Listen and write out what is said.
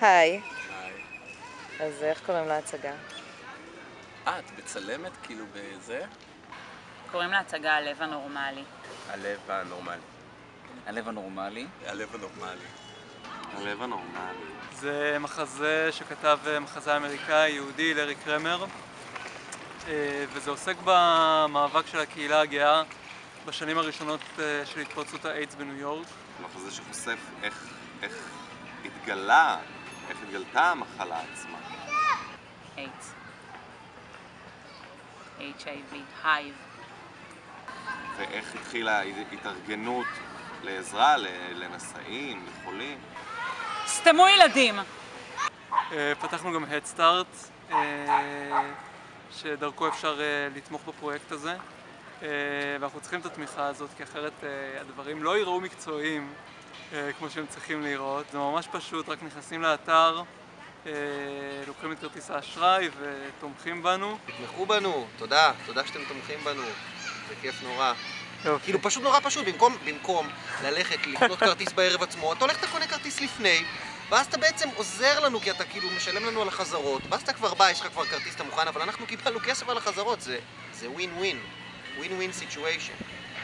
היי, היי. אז איך קוראים להצגה? את מצלמת כאילו בזה? קוראים להצגה הלב הנורמלי. הלב הנורמלי. הלב הנורמלי. הלב הנורמלי. הלב הנורמלי. זה מחזה שכתב מחזה אמריקאי יהודי, לארי קרמר, וזה עוסק במאבק של הקהילה הגאה בשנים הראשונות של התפרצות האיידס בניו יורק. מחזה שחושף איך התגלתה המחלה עצמה. איידס. HIV, הייב. ואיך התחילה התארגנות לעזרה לנשאים, לחולים. סתמו ילדים! פתחנו גם Head Start, שדרכו אפשר לתמוך בפרויקט הזה, ואנחנו צריכים את התמיכה הזאת, כי אחרת הדברים לא ייראו מקצועיים כמו שהם צריכים להיראות. זה ממש פשוט, רק נכנסים לאתר, לוקחים את כרטיס האשראי ותומכים בנו. תתמכו בנו, תודה שאתם תומכים בנו, זה כיף נורא. יופי. כאילו פשוט נורא פשוט, במקום ללכת לקנות כרטיס בערב עצמו, אתה הולך אתה קונה כרטיס לפני, ואז אתה בעצם עוזר לנו, כי אתה כאילו משלם לנו על החזרות, ואז אתה כבר בא, יש לך כבר כרטיס, אתה מוכן, אבל אנחנו קיבלנו כסף על החזרות, זה ווין ווין, ווין ווין סיטואשן.